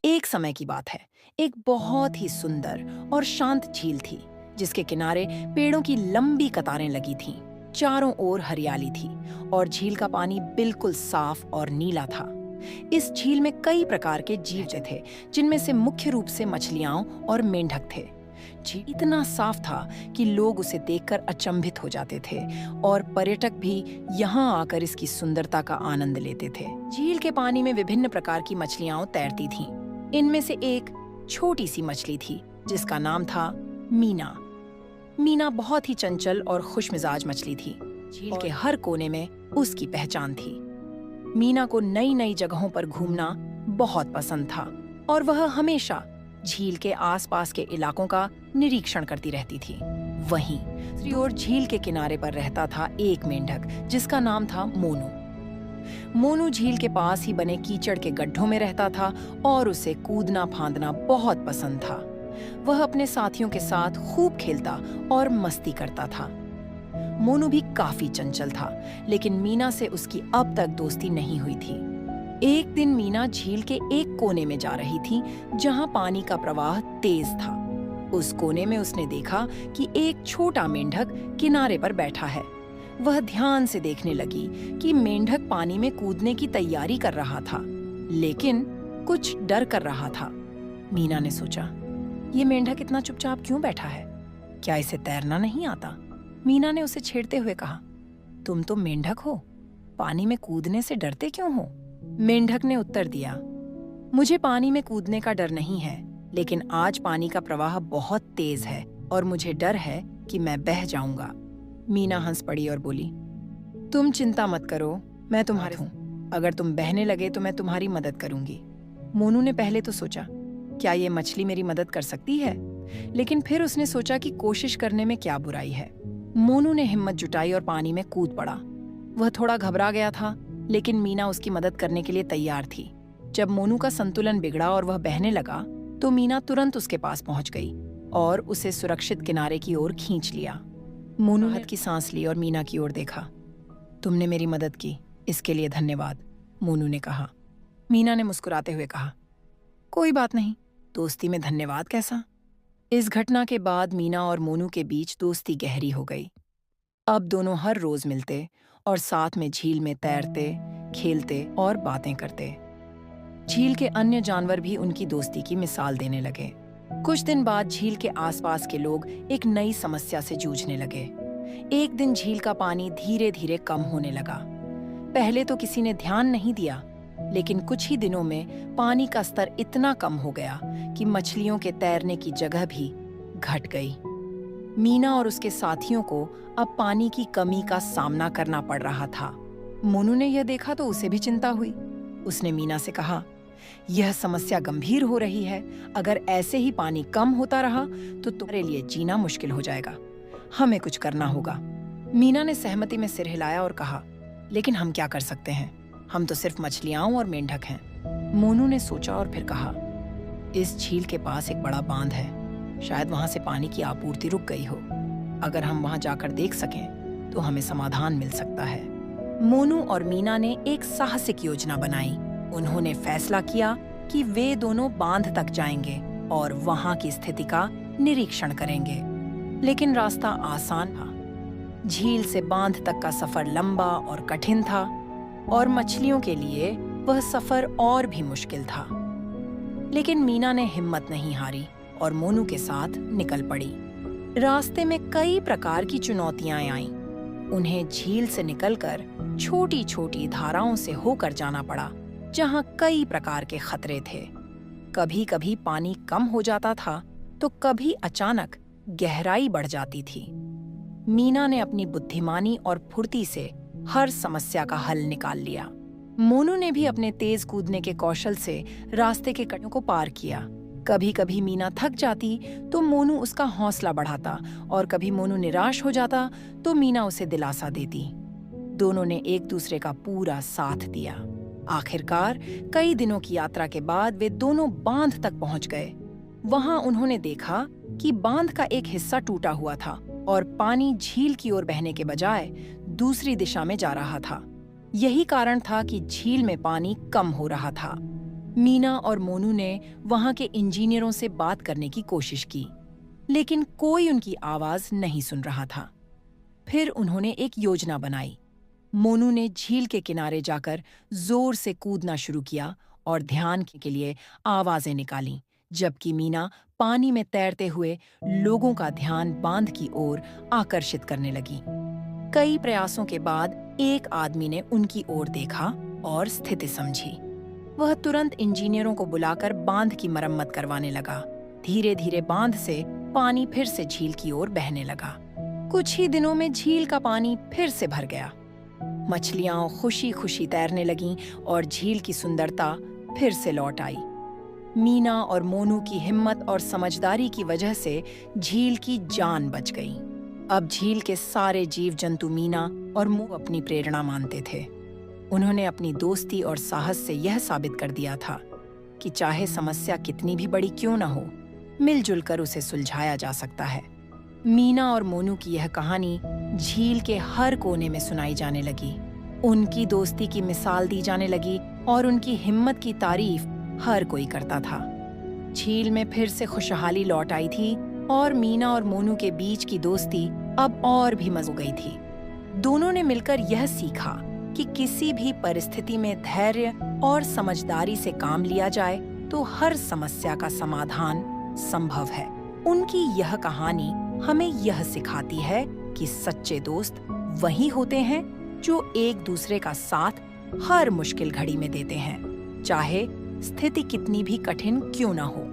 एक समय की बात है। एक बहुत ही सुंदर और शांत झील थी, जिसके किनारे पेड़ों की लंबी कतारें लगी थीं। चारों ओर हरियाली थी और झील का पानी बिल्कुल साफ और नीला था। इस झील में कई प्रकार के जीव थे, जिनमें से मुख्य रूप से मछलियां और मेंढक थे। झील इतना साफ था कि लोग उसे देखकर अचंभित हो जाते थे और पर्यटक भी यहाँ आकर इसकी सुंदरता का आनंद लेते थे। झील के पानी में विभिन्न प्रकार की मछलियां तैरती थीं। इनमें से एक छोटी सी मछली थी, जिसका नाम था मीना। मीना बहुत ही चंचल और खुशमिजाज मछली थी। झील के हर कोने में उसकी पहचान थी। मीना को नई नई जगहों पर घूमना बहुत पसंद था और वह हमेशा झील के आसपास के इलाकों का निरीक्षण करती रहती थी। वहीं दूसरी ओर झील के किनारे पर रहता था एक मेंढक, जिसका नाम था मोनू। मोनू झील के पास ही बने कीचड़ के गड्ढों में रहता था और उसे कूदना फांदना बहुत पसंद था। वह अपने साथियों के साथ खूब खेलता और मस्ती करता था। मोनू भी काफी चंचल था, लेकिन मीना से उसकी अब तक दोस्ती नहीं हुई थी। एक दिन मीना झील के एक कोने में जा रही थी, जहां पानी का प्रवाह तेज था। उस कोने में उसने देखा कि एक छोटा मेंढक किनारे पर बैठा है। वह ध्यान से देखने लगी कि मेंढक पानी में कूदने की तैयारी कर रहा था, लेकिन कुछ डर कर रहा था। मीना ने सोचा, ये मेंढक इतना चुपचाप क्यों बैठा है? क्या इसे तैरना नहीं आता? मीना ने उसे छेड़ते हुए कहा, तुम तो मेंढक हो, पानी में कूदने से डरते क्यों हो? मेंढक ने उत्तर दिया, मुझे पानी में कूदने का डर नहीं है, लेकिन आज पानी का प्रवाह बहुत तेज है और मुझे डर है कि मैं बह जाऊंगा। मीना हंस पड़ी और बोली, तुम चिंता मत करो, मैं तुम्हारे हूँ। अगर तुम बहने लगे तो मैं तुम्हारी मदद करूंगी। मोनू ने पहले तो सोचा, क्या ये मछली मेरी मदद कर सकती है? लेकिन फिर उसने सोचा कि कोशिश करने में क्या बुराई है। मोनू ने हिम्मत जुटाई और पानी में कूद पड़ा। वह थोड़ा घबरा गया था, लेकिन मीना उसकी मदद करने के लिए तैयार थी। जब मोनू का संतुलन बिगड़ा और वह बहने लगा, तो मीना तुरंत उसके पास पहुंच गई और उसे सुरक्षित किनारे की ओर खींच लिया। मोनू ने की सांस ली और मीना की ओर देखा। तुमने मेरी मदद की, इसके लिए धन्यवाद, मोनू ने कहा। मीना ने मुस्कुराते हुए कहा, कोई बात नहीं, दोस्ती में धन्यवाद कैसा? इस घटना के बाद मीना और मोनू के बीच दोस्ती गहरी हो गई। अब दोनों हर रोज मिलते और साथ में झील में तैरते, खेलते और बातें करते। झील के अन्य जानवर भी उनकी दोस्ती की मिसाल देने लगे। कुछ दिन बाद झील के आसपास के लोग एक नई समस्या से जूझने लगे। एक दिन झील का पानी धीरे धीरे कम होने लगा। पहले तो किसी ने ध्यान नहीं दिया, लेकिन कुछ ही दिनों में पानी का स्तर इतना कम हो गया कि मछलियों के तैरने की जगह भी घट गई। मीना और उसके साथियों को अब पानी की कमी का सामना करना पड़ रहा था। मोनू ने यह देखा तो उसे भी चिंता हुई। उसने मीना से कहा, यह समस्या गंभीर हो रही है। अगर ऐसे ही पानी कम होता रहा तो तुम्हारे लिए जीना मुश्किल हो जाएगा। हमें कुछ करना होगा। मीना ने सहमति में सिर हिलाया और कहा, लेकिन हम क्या कर सकते हैं? हम तो सिर्फ मछलियां और मेंढक हैं। मोनू ने सोचा और फिर कहा, इस झील के पास एक बड़ा बांध है, शायद वहां से पानी की आपूर्ति रुक गई हो। अगर हम वहां जाकर देख सकें तो हमें समाधान मिल सकता है। मोनू और मीना ने एक साहसिक योजना बनाई। उन्होंने फैसला किया कि वे दोनों बांध तक जाएंगे और वहां की स्थिति का निरीक्षण करेंगे। लेकिन रास्ता आसान था। झील से बांध तक का सफर लंबा और कठिन था और मछलियों के लिए वह सफर और भी मुश्किल था। लेकिन मीना ने हिम्मत नहीं हारी और मोनू के साथ निकल पड़ी। रास्ते में कई प्रकार की चुनौतियां आईं। उन्हें झील से निकलकर छोटी छोटी धाराओं से होकर जाना पड़ा, जहां कई प्रकार के खतरे थे। कभी कभी पानी कम हो जाता था तो कभी अचानक गहराई बढ़ जाती थी। मीना ने अपनी बुद्धिमानी और फुर्ती से हर समस्या का हल निकाल लिया। मोनू ने भी अपने तेज कूदने के कौशल से रास्ते के कड़ों को पार किया। कभी कभी मीना थक जाती तो मोनू उसका हौसला बढ़ाता और कभी मोनू निराश हो जाता तो मीना उसे दिलासा देती। दोनों ने एक दूसरे का पूरा साथ दिया। आखिरकार कई दिनों की यात्रा के बाद वे दोनों बांध तक पहुंच गए। वहां उन्होंने देखा कि बांध का एक हिस्सा टूटा हुआ था और पानी झील की ओर बहने के बजाय दूसरी दिशा में जा रहा था। यही कारण था कि झील में पानी कम हो रहा था। मीना और मोनू ने वहां के इंजीनियरों से बात करने की कोशिश की, लेकिन कोई उनकी आवाज नहीं सुन रहा था। फिर उन्होंने एक योजना बनाई। मोनू ने झील के किनारे जाकर जोर से कूदना शुरू किया और ध्यान के लिए आवाजें निकालीं, जबकि मीना पानी में तैरते हुए लोगों का ध्यान बांध की ओर आकर्षित करने लगी। कई प्रयासों के बाद एक आदमी ने उनकी ओर देखा और स्थिति समझी। वह तुरंत इंजीनियरों को बुलाकर बांध की मरम्मत करवाने लगा। धीरे धीरे बांध से पानी फिर से झील की ओर बहने लगा। कुछ ही दिनों में झील का पानी फिर से भर गया। मछलियां खुशी खुशी तैरने लगीं और झील की सुंदरता फिर से लौट आई। मीना और मोनू की हिम्मत और समझदारी की वजह से झील की जान बच गई। अब झील के सारे जीव जंतु मीना और मोनू अपनी प्रेरणा मानते थे। उन्होंने अपनी दोस्ती और साहस से यह साबित कर दिया था कि चाहे समस्या कितनी भी बड़ी क्यों न हो, मिलजुल कर उसे सुलझाया जा सकता है। मीना और मोनू की यह कहानी झील के हर कोने में सुनाई जाने लगी। उनकी दोस्ती की मिसाल दी जाने लगी और उनकी हिम्मत की तारीफ हर कोई करता था। झील में फिर से खुशहाली लौट आई थी और मीना और मोनू के बीच की दोस्ती अब और भी मजबूत हो गई थी। दोनों ने मिलकर यह सीखा कि किसी भी परिस्थिति में धैर्य और समझदारी से काम लिया जाए तो हर समस्या का समाधान संभव है। उनकी यह कहानी हमें यह सिखाती है कि सच्चे दोस्त वही होते हैं जो एक दूसरे का साथ हर मुश्किल घड़ी में देते हैं, चाहे स्थिति कितनी भी कठिन क्यों ना हो।